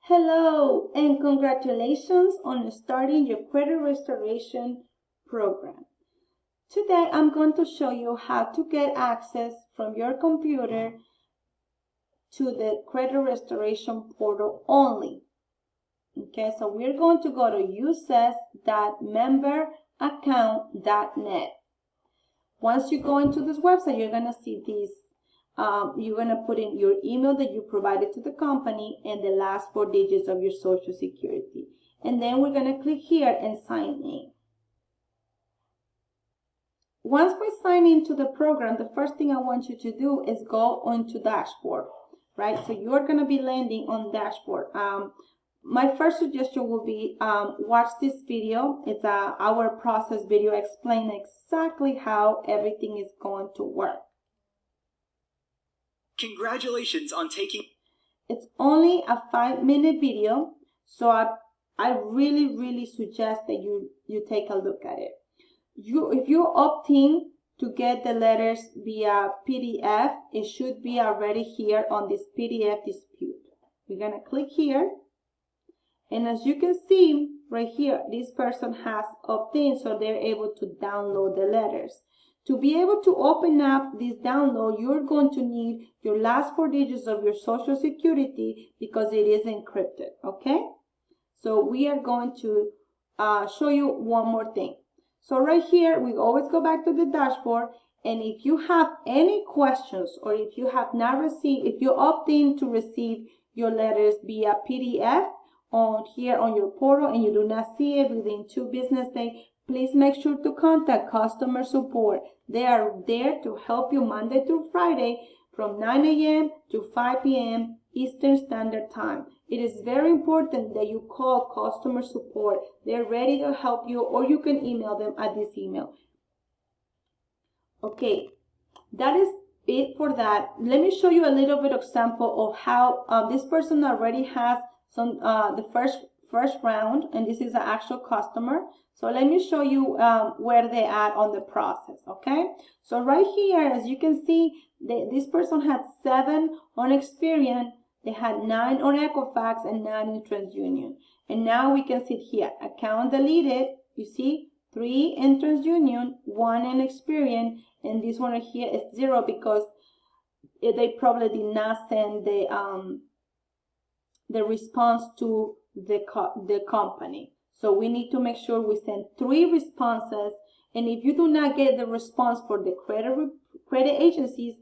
Hello and congratulations on starting your credit restoration program. Today I'm going to show you how to get access from your computer to the credit restoration portal only. Okay, so we're going to go to uses.memberaccount.net. Once you go into this website, you're going to see these. You're going to put in your email that you provided to the company and the last 4 digits of your social security. And then we're going to click here and sign in. Once we sign into the program, the first thing I want you to do is go onto dashboard, right? So you're going to be landing on dashboard. My first suggestion will be watch this video. It's our process video explaining exactly how everything is going to work. Congratulations on taking... It's only a 5-minute video, so I really suggest that you take a look at it. If you opt in to get the letters via PDF, it should be already here on this PDF dispute. We're going to click here, and as you can see right here, this person has opted in, so they're able to download the letters. To be able to open up this download, you're going to need your last 4 digits of your social security because it is encrypted, okay? So we are going to show you one more thing. So right here, we always go back to the dashboard, and if you have any questions or if you have not received, if you opt in to receive your letters via PDF on here on your portal and you do not see it within 2 business days, please make sure to contact customer support. They are there to help you Monday through Friday from 9 a.m. to 5 p.m. Eastern Standard Time. It is very important that you call customer support. They're ready to help you, or you can email them at this email. Okay, that is it for that. Let me show you a little bit of example of how this person already has some the first round, and this is an actual customer. So let me show you where they at on the process, okay? So right here, as you can see, this person had 7 on Experian, they had 9 on Equifax, and 9 in TransUnion. And now we can see here, account deleted, you see, 3 in TransUnion, 1 in Experian, and this one right here is 0 because they probably did not send the response to the company. So we need to make sure we send 3 responses, and if you do not get the response for the credit agencies,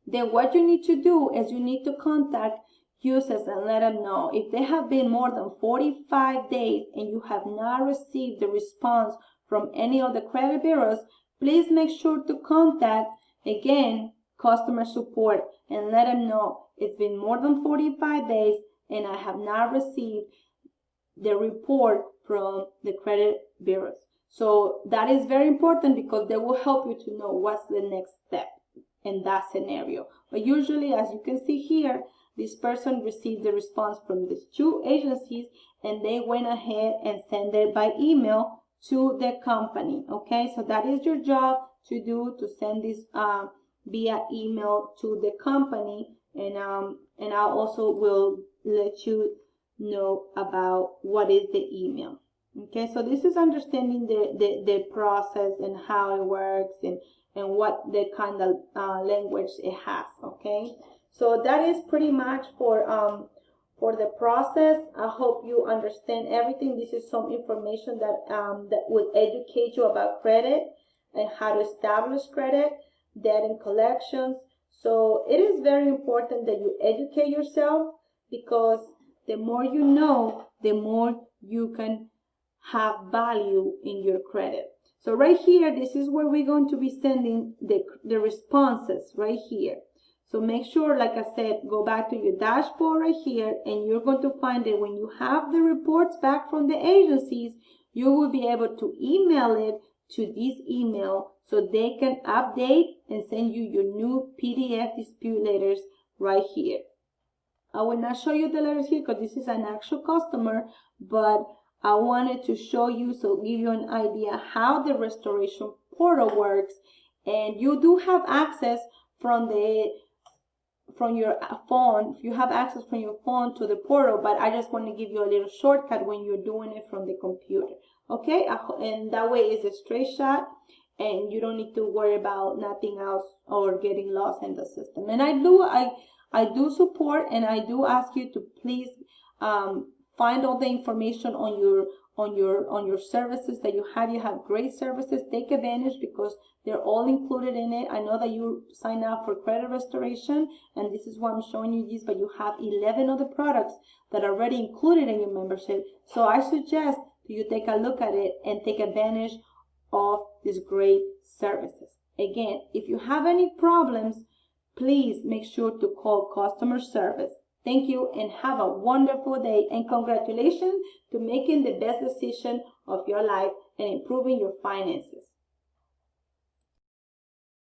then what you need to do is you need to contact users and let them know. If they have been more than 45 days and you have not received the response from any of the credit bureaus, please make sure to contact, again, customer support and let them know it's been more than 45 days and I have not received the report from the credit bureaus. So that is very important because they will help you to know what's the next step in that scenario. But usually, as you can see here, this person received the response from these 2 agencies and they went ahead and sent it by email to the company. Okay, so that is your job to do, to send this via email to the company, and I also will let you know about what is the email. Okay, so this is understanding the process and how it works and what the kind of language it has. Okay, so that is pretty much for the process. I hope you understand everything. This is some information that that will educate you about credit and how to establish credit, debt and collections. So it is very important that you educate yourself, because the more you know, the more you can have value in your credit. So right here, this is where we're going to be sending the responses right here. So make sure, like I said, go back to your dashboard right here, and you're going to find that when you have the reports back from the agencies, you will be able to email it to this email so they can update and send you your new PDF dispute letters right here. I will not show you the letters here because this is an actual customer, but I wanted to show you, so give you an idea how the restoration portal works. And you do have access from the from your phone, if you have access from your phone to the portal, but I just want to give you a little shortcut when you're doing it from the computer. Okay, and that way it's a straight shot, and you don't need to worry about nothing else or getting lost in the system. And I do support, and I do ask you to please find all the information on your services that you have. You have great services. Take advantage because they're all included in it. I know that you sign up for credit restoration, and this is why I'm showing you this, but you have 11 other products that are already included in your membership. So I suggest that you take a look at it and take advantage of these great services. Again, if you have any problems, please make sure to call customer service. Thank you and have a wonderful day, and congratulations to making the best decision of your life and improving your finances.